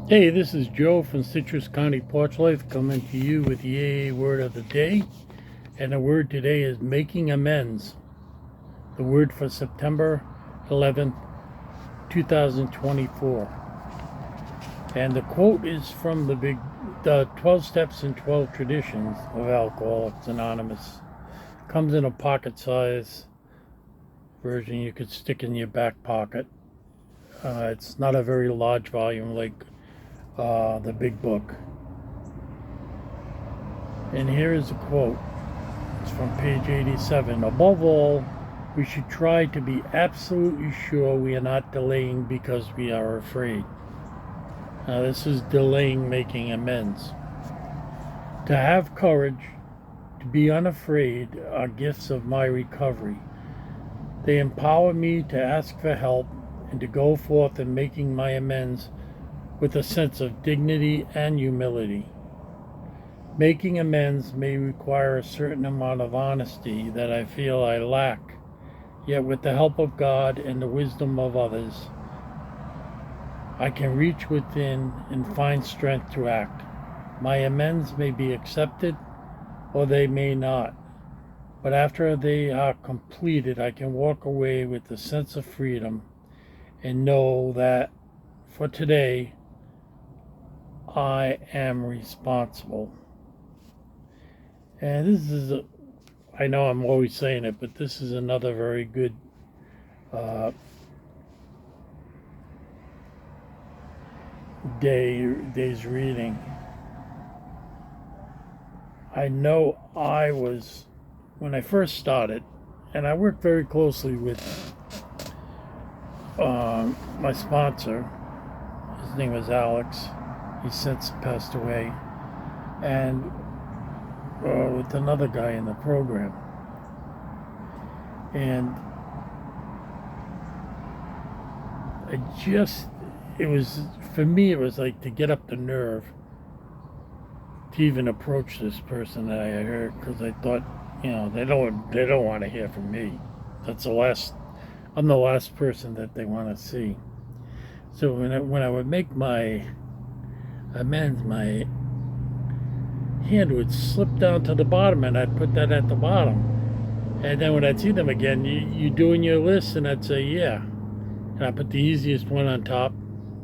Hey, this is Joe from Citrus County Porch Life coming to you with the AA word of the day. And the word today is making amends. The word for September 11th, 2024. And the quote is from the 12 Steps and 12 Traditions of Alcoholics Anonymous. Comes in a pocket size version you could stick in your back pocket. It's not a very large volume like the big book. And here is a quote. It's from page 87. Above all, we should try to be absolutely sure we are not delaying because we are afraid. Now, this is delaying making amends. To have courage, to be unafraid, are gifts of my recovery. They empower me to ask for help and to go forth in making my amends with a sense of dignity and humility. Making amends may require a certain amount of honesty that I feel I lack, yet with the help of God and the wisdom of others, I can reach within and find strength to act. My amends may be accepted or they may not, but after they are completed, I can walk away with a sense of freedom and know that for today, I am responsible. And I know I'm always saying it, but this is another very good uh, day's reading. I know when I first started, and I worked very closely with my sponsor. His name was Alex. He's since passed away. And with another guy in the program. And it was, for me, it was like to get up the nerve to even approach this person that I heard, because I thought, they don't want to hear from me. I'm the last person that they want to see. So when I would make my amends, my hand would slip down to the bottom, and I'd put that at the bottom. And then when I'd see them again, you doing your list, and I'd say, yeah. And I put the easiest one on top.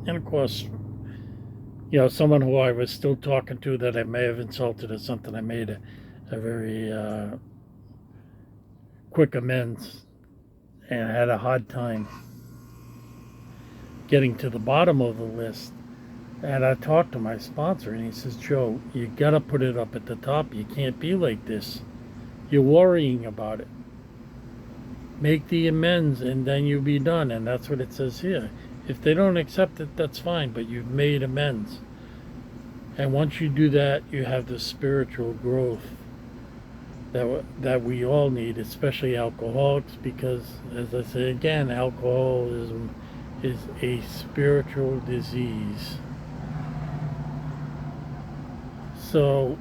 And of course, someone who I was still talking to that I may have insulted or something, I made a very quick amends and had a hard time getting to the bottom of the list. And I talked to my sponsor, and he says, Joe, you got to put it up at the top. You can't be like this. You're worrying about it. Make the amends, and then you'll be done. And that's what it says here. If they don't accept it, that's fine, but you've made amends. And once you do that, you have the spiritual growth that we all need, especially alcoholics, because, as I say again, alcoholism is a spiritual disease. So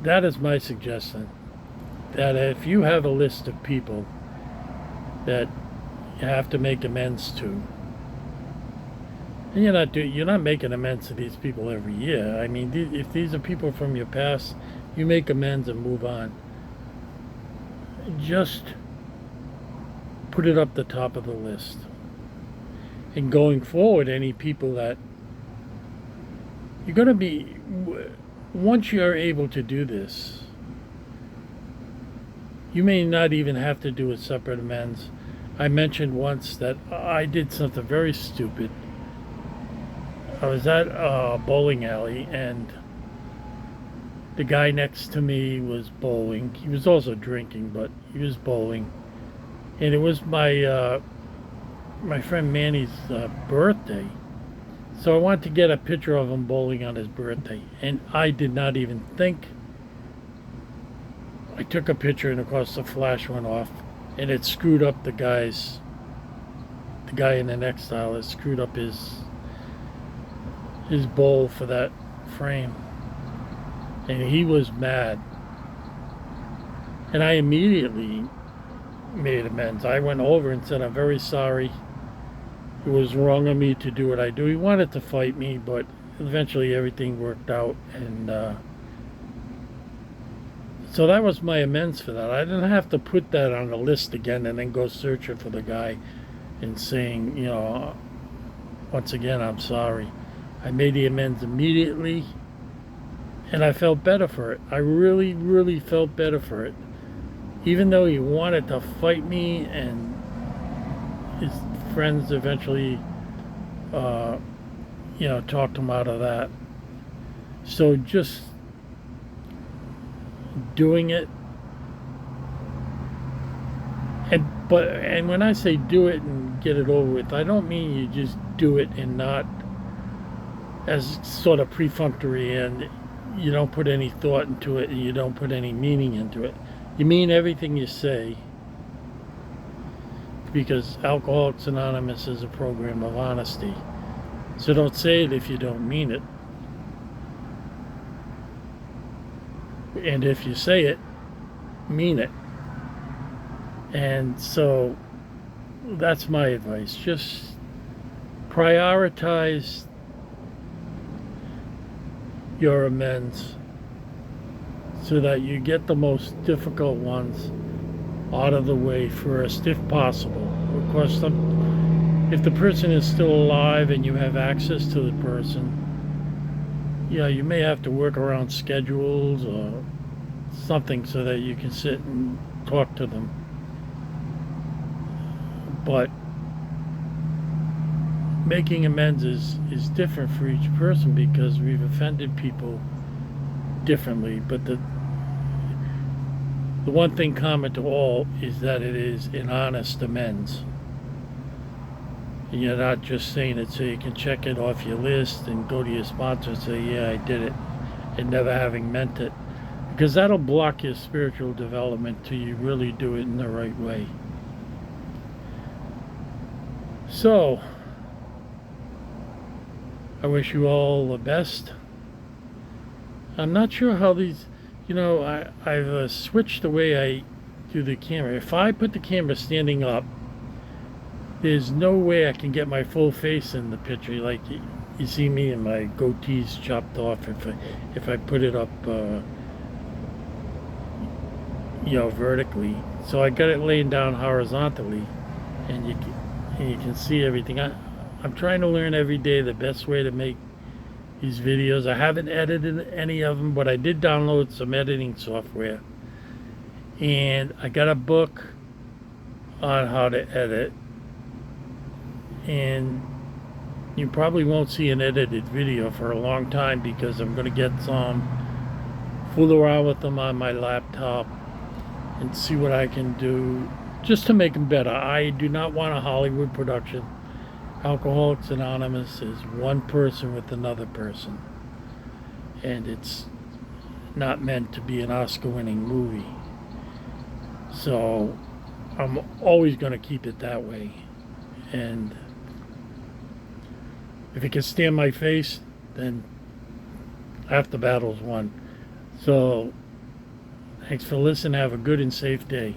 that is my suggestion, that if you have a list of people that you have to make amends to, and you're not making amends to these people every year. I mean, if these are people from your past, you make amends and move on. Just put it up the top of the list. And going forward, any people that you're going to be, once you're able to do this, you may not even have to do a separate amends. I mentioned once that I did something very stupid. I was at a bowling alley, and the guy next to me was bowling. He was also drinking, but he was bowling. And it was my friend Manny's birthday. So I wanted to get a picture of him bowling on his birthday. And I did not even think. I took a picture, and of course the flash went off. And it screwed up the guy in the next aisle. It screwed up his bowl for that frame. And he was mad. And I immediately made amends. I went over and said, I'm very sorry. it was wrong of me to do what I do. He wanted to fight me, but eventually everything worked out, and so that was my amends for that. I didn't have to put that on the list again and then go searching for the guy and saying, once again, I'm sorry. I made the amends immediately, and I felt better for it. I really, really felt better for it. Even though he wanted to fight me, and his friends eventually, talked him out of that. So just doing it, and when I say do it and get it over with, I don't mean you just do it and not as sort of perfunctory, and you don't put any thought into it and you don't put any meaning into it. You mean everything you say, because Alcoholics Anonymous is a program of honesty. So don't say it if you don't mean it. And if you say it, mean it. And so that's my advice. Just prioritize your amends so that you get the most difficult ones out of the way first, if possible. Of course, if the person is still alive and you have access to the person, you may have to work around schedules or something so that you can sit and talk to them. But making amends is different for each person, because we've offended people differently. But the one thing common to all is that it is an honest amends. And you're not just saying it so you can check it off your list and go to your sponsor and say, yeah, I did it, and never having meant it. Because that'll block your spiritual development till you really do it in the right way. So, I wish you all the best. I'm not sure how these, I've switched the way I do the camera. If I put the camera standing up, there's no way I can get my full face in the picture. Like you see me and my goatee's chopped off if I put it up, vertically. So I got it laying down horizontally, and you can see everything. I'm trying to learn every day the best way to make these videos. I haven't edited any of them, but I did download some editing software, and I got a book on how to edit. And you probably won't see an edited video for a long time, because I'm going to get some, fool around with them on my laptop and see what I can do just to make them better. I do not want a Hollywood production. Alcoholics Anonymous is one person with another person, and it's not meant to be an Oscar-winning movie. So I'm always going to keep it that way. And if it can stand my face, then half the battle's won. So thanks for listening. Have a good and safe day.